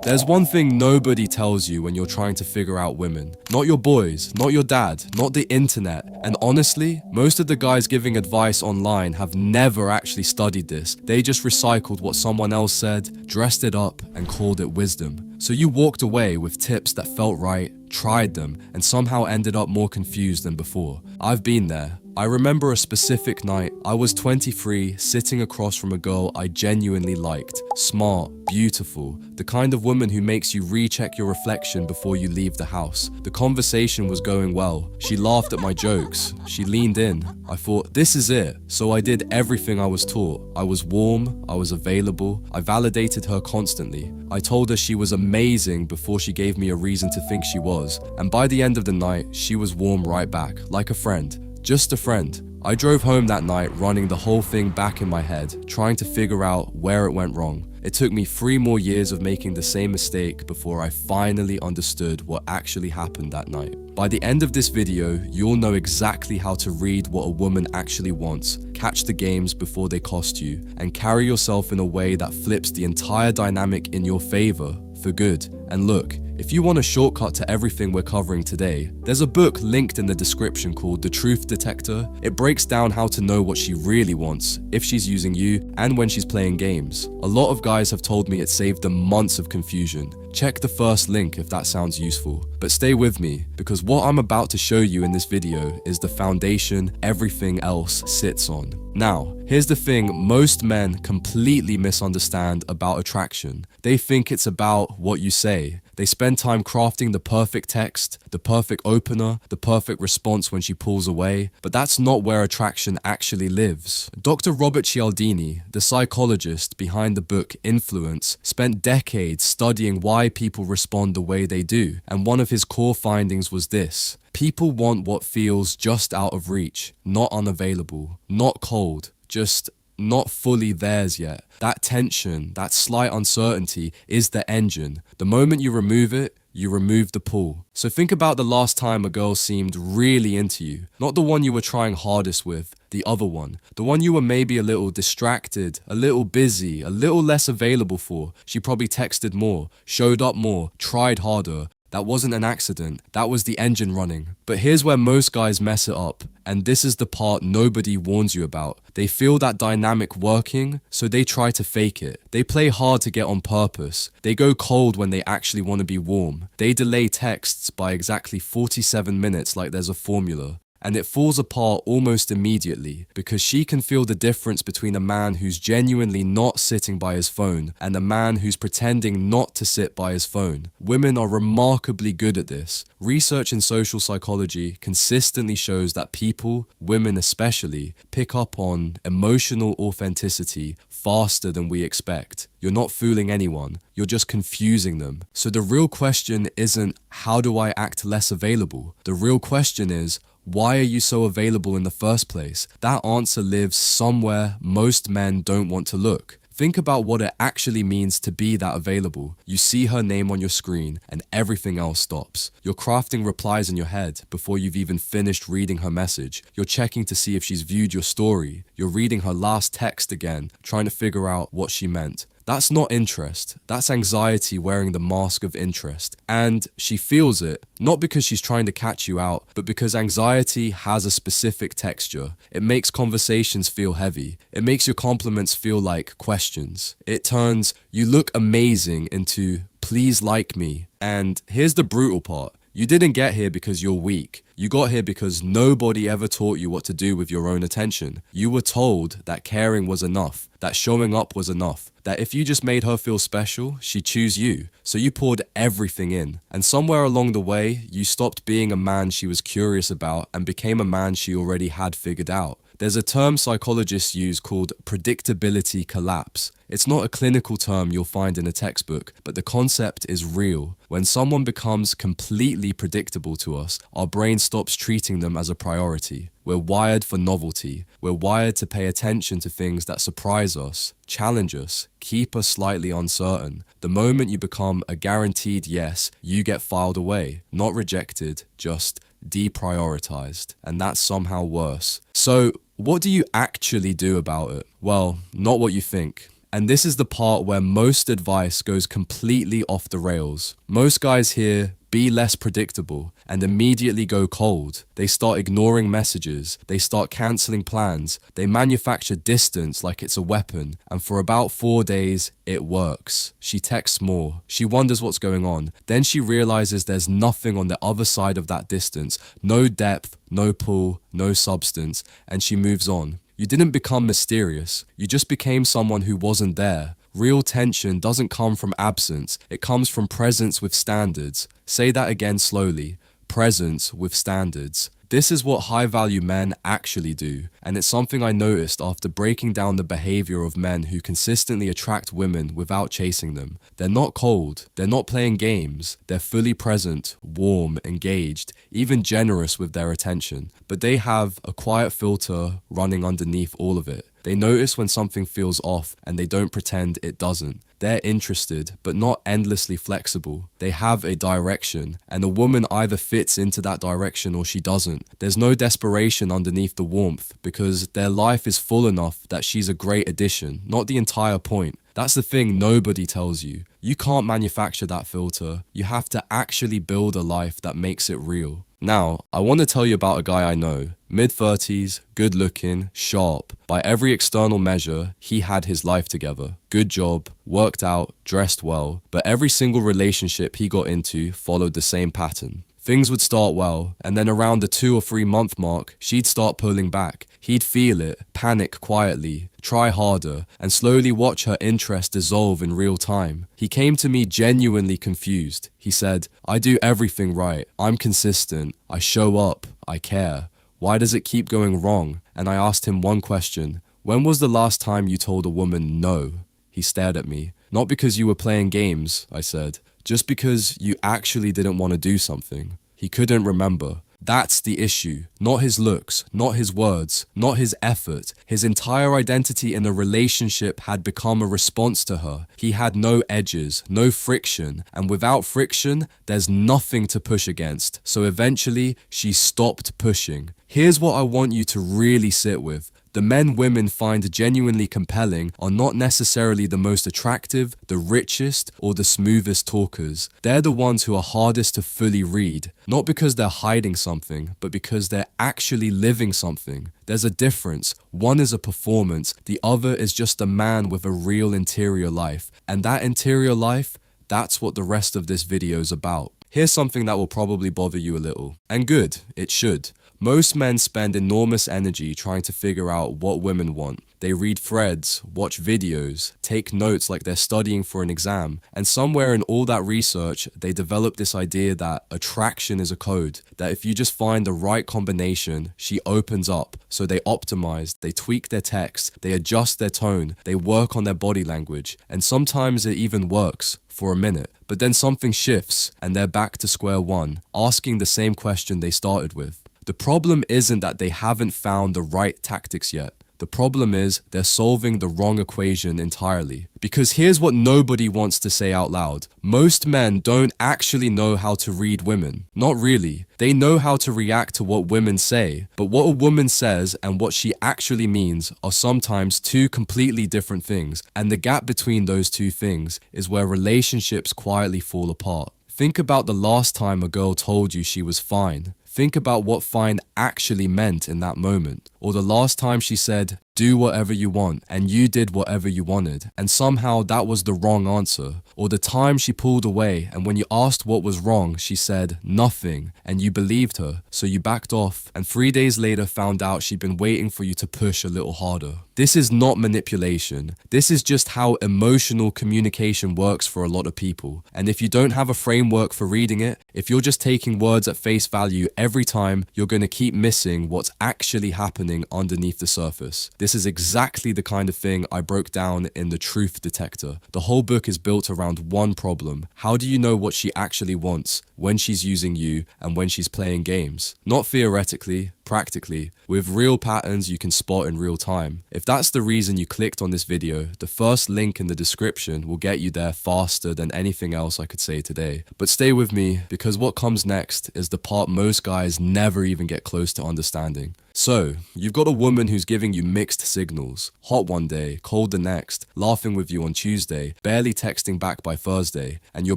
There's one thing nobody tells you when you're trying to figure out women. Not your boys, not your dad, not the internet. And honestly, most of the guys giving advice online have never actually studied this. They just recycled what someone else said, dressed it up, and called it wisdom. So you walked away with tips that felt right, tried them, and somehow ended up more confused than before. I've been there. I remember a specific night. I was 23, sitting across from a girl I genuinely liked. Smart, beautiful, the kind of woman who makes you recheck your reflection before you leave the house. The conversation was going well. She laughed at my jokes. She leaned in. I thought, this is it. So I did everything I was taught. I was warm, I was available, I validated her constantly. I told her she was amazing before she gave me a reason to think she was. And by the end of the night, she was warm right back, like a friend. Just a friend. I drove home that night running the whole thing back in my head, trying to figure out where it went wrong. It took me 3 more years of making the same mistake before I finally understood what actually happened that night. By the end of this video, you'll know exactly how to read what a woman actually wants, catch the games before they cost you, and carry yourself in a way that flips the entire dynamic in your favor for good. And look, if you want a shortcut to everything we're covering today, there's a book linked in the description called The Truth Detector. It breaks down how to know what she really wants, if she's using you, and when she's playing games. A lot of guys have told me it saved them months of confusion. Check the first link if that sounds useful. But stay with me, because what I'm about to show you in this video is the foundation everything else sits on. Now, here's the thing most men completely misunderstand about attraction. They think it's about what you say. They spend time crafting the perfect text, the perfect opener, the perfect response when she pulls away, but that's not where attraction actually lives. Dr. Robert Cialdini, the psychologist behind the book Influence, spent decades studying why people respond the way they do, and one of his core findings was this: people want what feels just out of reach, not unavailable, not cold, just not fully theirs yet. That tension, that slight uncertainty is the engine. The moment you remove it, you remove the pull. So think about the last time a girl seemed really into you. Not the one you were trying hardest with, the other one. The one you were maybe a little distracted, a little busy, a little less available for. She probably texted more, showed up more, tried harder. That wasn't an accident, that was the engine running. But here's where most guys mess it up, and this is the part nobody warns you about. They feel that dynamic working, so they try to fake it. They play hard to get on purpose. They go cold when they actually want to be warm. They delay texts by exactly 47 minutes like there's a formula. And it falls apart almost immediately, because she can feel the difference between a man who's genuinely not sitting by his phone and a man who's pretending not to sit by his phone. Women are remarkably good at this. Research in social psychology consistently shows that people, women especially, pick up on emotional authenticity faster than we expect. You're not fooling anyone, you're just confusing them. So the real question isn't, how do I act less available? The real question is, why are you so available in the first place? That answer lives somewhere most men don't want to look. Think about what it actually means to be that available. You see her name on your screen and everything else stops. You're crafting replies in your head before you've even finished reading her message. You're checking to see if she's viewed your story. You're reading her last text again, trying to figure out what she meant. That's not interest. That's anxiety wearing the mask of interest. And she feels it, not because she's trying to catch you out, but because anxiety has a specific texture. It makes conversations feel heavy. It makes your compliments feel like questions. It turns, "you look amazing," into, "please like me." And here's the brutal part. You didn't get here because you're weak. You got here because nobody ever taught you what to do with your own attention. You were told that caring was enough, that showing up was enough, that if you just made her feel special, she'd choose you. So you poured everything in. And somewhere along the way, you stopped being a man she was curious about and became a man she already had figured out. There's a term psychologists use called predictability collapse. It's not a clinical term you'll find in a textbook, but the concept is real. When someone becomes completely predictable to us, our brain stops treating them as a priority. We're wired for novelty. We're wired to pay attention to things that surprise us, challenge us, keep us slightly uncertain. The moment you become a guaranteed yes, you get filed away, not rejected, just deprioritized. And that's somehow worse. So, what do you actually do about it? Well, not what you think. And this is the part where most advice goes completely off the rails. Most guys hear, be less predictable, and immediately go cold. They start ignoring messages, they start cancelling plans, they manufacture distance like it's a weapon, and for about 4 days, it works. She texts more, she wonders what's going on, then she realizes there's nothing on the other side of that distance, no depth, no pull, no substance, and she moves on. You didn't become mysterious, you just became someone who wasn't there. Real tension doesn't come from absence, it comes from presence with standards. Say that again slowly. Presence with standards. This is what high-value men actually do, and it's something I noticed after breaking down the behavior of men who consistently attract women without chasing them. They're not cold, they're not playing games, they're fully present, warm, engaged, even generous with their attention. But they have a quiet filter running underneath all of it. They notice when something feels off and they don't pretend it doesn't. They're interested, but not endlessly flexible. They have a direction, and a woman either fits into that direction or she doesn't. There's no desperation underneath the warmth because their life is full enough that she's a great addition, not the entire point. That's the thing nobody tells you. You can't manufacture that filter. You have to actually build a life that makes it real. Now, I want to tell you about a guy I know. Mid-30s, good looking, sharp. By every external measure, he had his life together. Good job, worked out, dressed well. But every single relationship he got into followed the same pattern. Things would start well, and then around the 2 or 3 month mark, she'd start pulling back. He'd feel it, panic quietly, try harder, and slowly watch her interest dissolve in real time. He came to me genuinely confused. He said, I do everything right, I'm consistent, I show up, I care. Why does it keep going wrong? And I asked him one question. When was the last time you told a woman no? He stared at me. Not because you were playing games, I said. Just because you actually didn't want to do something. He couldn't remember. That's the issue. Not his looks, not his words, not his effort. His entire identity in the relationship had become a response to her. He had no edges, no friction, and without friction, there's nothing to push against. So eventually, she stopped pushing. Here's what I want you to really sit with. The men women find genuinely compelling are not necessarily the most attractive, the richest, or the smoothest talkers. They're the ones who are hardest to fully read. Not because they're hiding something, but because they're actually living something. There's a difference. One is a performance, the other is just a man with a real interior life. And that interior life, that's what the rest of this video is about. Here's something that will probably bother you a little. And good, it should. Most men spend enormous energy trying to figure out what women want. They read threads, watch videos, take notes like they're studying for an exam, and somewhere in all that research, they develop this idea that attraction is a code, that if you just find the right combination, she opens up. So they optimize, they tweak their text, they adjust their tone, they work on their body language, and sometimes it even works for a minute. But then something shifts, and they're back to square one, asking the same question they started with. The problem isn't that they haven't found the right tactics yet. The problem is they're solving the wrong equation entirely. Because here's what nobody wants to say out loud. Most men don't actually know how to read women. Not really. They know how to react to what women say. But what a woman says and what she actually means are sometimes two completely different things. And the gap between those two things is where relationships quietly fall apart. Think about the last time a girl told you she was fine. Think about what fine actually meant in that moment. Or the last time she said, do whatever you want, and you did whatever you wanted, and somehow that was the wrong answer. Or the time she pulled away, and when you asked what was wrong, she said nothing, and you believed her, so you backed off, and 3 days later found out she'd been waiting for you to push a little harder. This is not manipulation. This is just how emotional communication works for a lot of people. And if you don't have a framework for reading it, if you're just taking words at face value every time, you're going to keep missing what's actually happening underneath the surface. This is exactly the kind of thing I broke down in The Truth Detector. The whole book is built around one problem. How do you know what she actually wants when she's using you and when she's playing games? Not theoretically, practically, with real patterns you can spot in real time. If that's the reason you clicked on this video, the first link in the description will get you there faster than anything else I could say today. But stay with me, because what comes next is the part most guys never even get close to understanding. So, you've got a woman who's giving you mixed signals. Hot one day, cold the next, laughing with you on Tuesday, barely texting back by Thursday, and your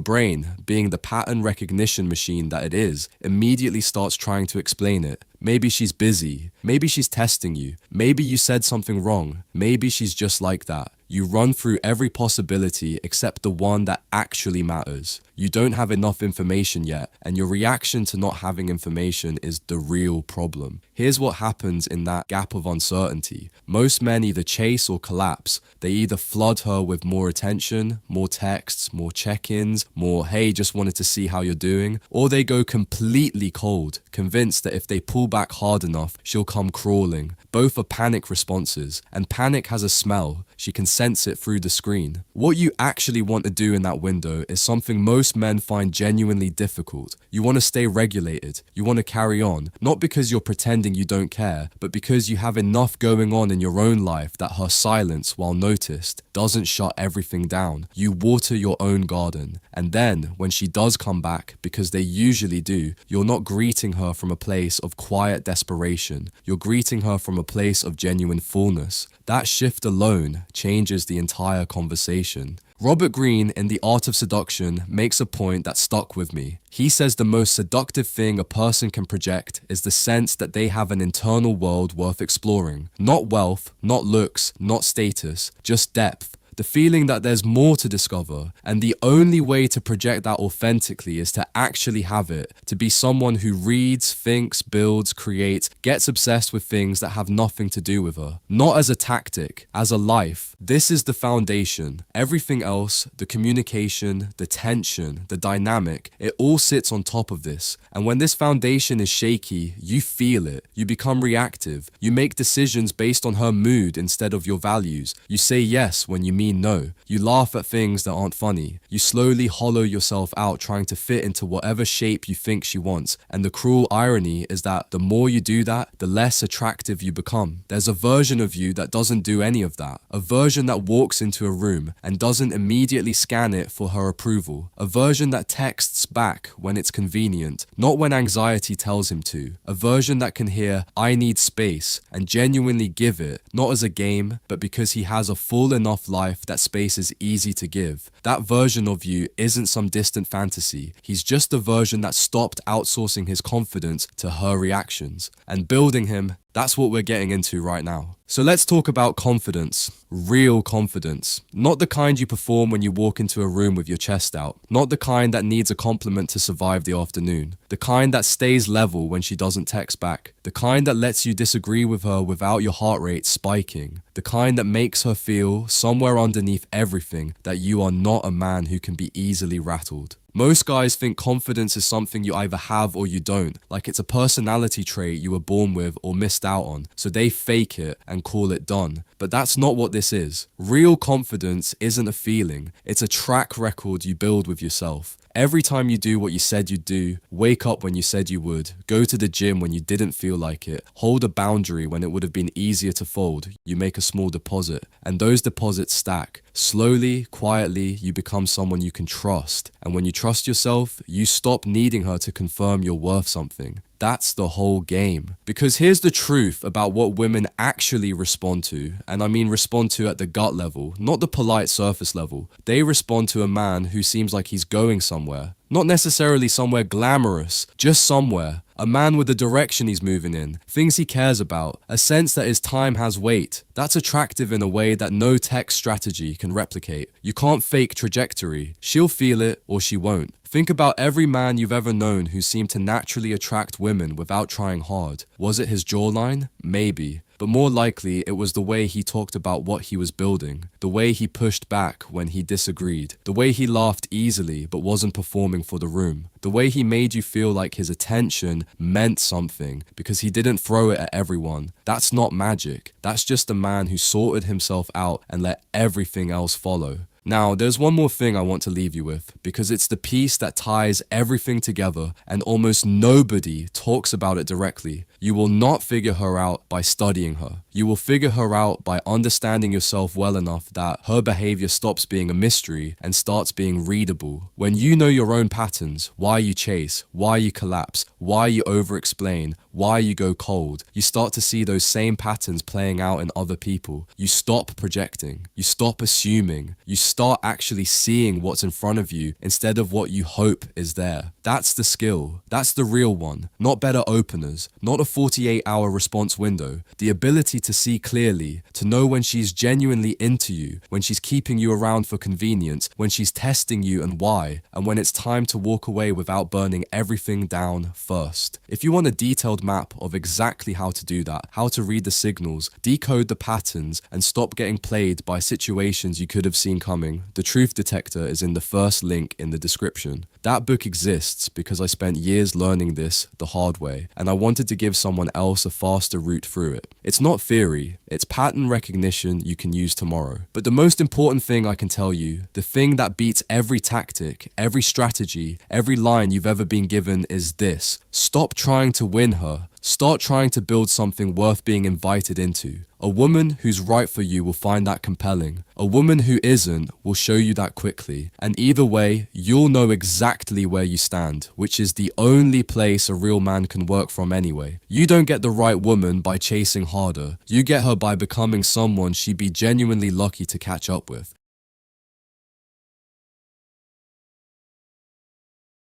brain, being the pattern recognition machine that it is, immediately starts trying to explain it. Maybe she's busy. Maybe she's testing you. Maybe you said something wrong. Maybe she's just like that. You run through every possibility except the one that actually matters. You don't have enough information yet, and your reaction to not having information is the real problem. Here's what happens in that gap of uncertainty. Most men either chase or collapse. They either flood her with more attention, more texts, more check-ins, more "hey, just wanted to see how you're doing," or they go completely cold, convinced that if they pull back hard enough, she'll come crawling. Both are panic responses, and panic has a smell. She can sense it through the screen. What you actually want to do in that window is something most men find genuinely difficult. You want to stay regulated. You want to carry on, not because you're pretending you don't care, but because you have enough going on in your own life that her silence, while noticed, doesn't shut everything down. You water your own garden. And then, when she does come back, because they usually do, you're not greeting her from a place of quiet desperation. You're greeting her from a place of genuine fullness. That shift alone changes the entire conversation. Robert Greene in The Art of Seduction makes a point that stuck with me. He says the most seductive thing a person can project is the sense that they have an internal world worth exploring. Not wealth, not looks, not status, just depth. The feeling that there's more to discover, and the only way to project that authentically is to actually have it, to be someone who reads, thinks, builds, creates, gets obsessed with things that have nothing to do with her. Not as a tactic, as a life. This is the foundation. Everything else, the communication, the tension, the dynamic, it all sits on top of this. And when this foundation is shaky, you feel it. You become reactive. You make decisions based on her mood instead of your values. You say yes when you mean no. You laugh at things that aren't funny. You slowly hollow yourself out trying to fit into whatever shape you think she wants. And the cruel irony is that the more you do that, the less attractive you become. There's a version of you that doesn't do any of that. A version that walks into a room and doesn't immediately scan it for her approval. A version that texts back when it's convenient, not when anxiety tells him to. A version that can hear "I need space" and genuinely give it, not as a game, but because he has a full enough life that space is easy to give. That version of you isn't some distant fantasy. He's just a version that stopped outsourcing his confidence to her reactions. And building him, that's what we're getting into right now. So let's talk about confidence. Real confidence. Not the kind you perform when you walk into a room with your chest out. Not the kind that needs a compliment to survive the afternoon. The kind that stays level when she doesn't text back. The kind that lets you disagree with her without your heart rate spiking. The kind that makes her feel, somewhere underneath everything, that you are not a man who can be easily rattled. Most guys think confidence is something you either have or you don't, like it's a personality trait you were born with or missed out on, so they fake it and call it done. But that's not what this is. Real confidence isn't a feeling, it's a track record you build with yourself. Every time you do what you said you'd do, wake up when you said you would, go to the gym when you didn't feel like it, hold a boundary when it would have been easier to fold, you make a small deposit, and those deposits stack. Slowly, quietly, you become someone you can trust. And when you trust yourself, you stop needing her to confirm you're worth something. That's the whole game. Because here's the truth about what women actually respond to, and I mean respond to at the gut level, not the polite surface level. They respond to a man who seems like he's going somewhere. Not necessarily somewhere glamorous, just somewhere. A man with the direction he's moving in, things he cares about, a sense that his time has weight. That's attractive in a way that no text strategy can replicate. You can't fake trajectory. She'll feel it or she won't. Think about every man you've ever known who seemed to naturally attract women without trying hard. Was it his jawline? Maybe. But more likely, it was the way he talked about what he was building, the way he pushed back when he disagreed, the way he laughed easily but wasn't performing for the room, the way he made you feel like his attention meant something because he didn't throw it at everyone. That's not magic. That's just a man who sorted himself out and let everything else follow. Now, there's one more thing I want to leave you with, because it's the piece that ties everything together and almost nobody talks about it directly. You will not figure her out by studying her. You will figure her out by understanding yourself well enough that her behavior stops being a mystery and starts being readable. When you know your own patterns, why you chase, why you collapse, why you over-explain, why you go cold, you start to see those same patterns playing out in other people. You stop projecting. You stop assuming. You start actually seeing what's in front of you instead of what you hope is there. That's the skill. That's the real one. Not better openers, not a 48-hour response window. The ability to see clearly, to know when she's genuinely into you, when she's keeping you around for convenience, when she's testing you and why, and when it's time to walk away without burning everything down first. If you want a detailed map of exactly how to do that, how to read the signals, decode the patterns, and stop getting played by situations you could have seen coming, the Truth Detector is in the first link in the description. That book exists because I spent years learning this the hard way, and I wanted to give someone else a faster route through it. It's not theory, it's pattern recognition you can use tomorrow. But the most important thing I can tell you, the thing that beats every tactic, every strategy, every line you've ever been given is this: stop trying to win her. Start trying to build something worth being invited into. A woman who's right for you will find that compelling. A woman who isn't will show you that quickly. And either way, you'll know exactly where you stand, which is the only place a real man can work from anyway. You don't get the right woman by chasing harder. You get her by becoming someone she'd be genuinely lucky to catch up with.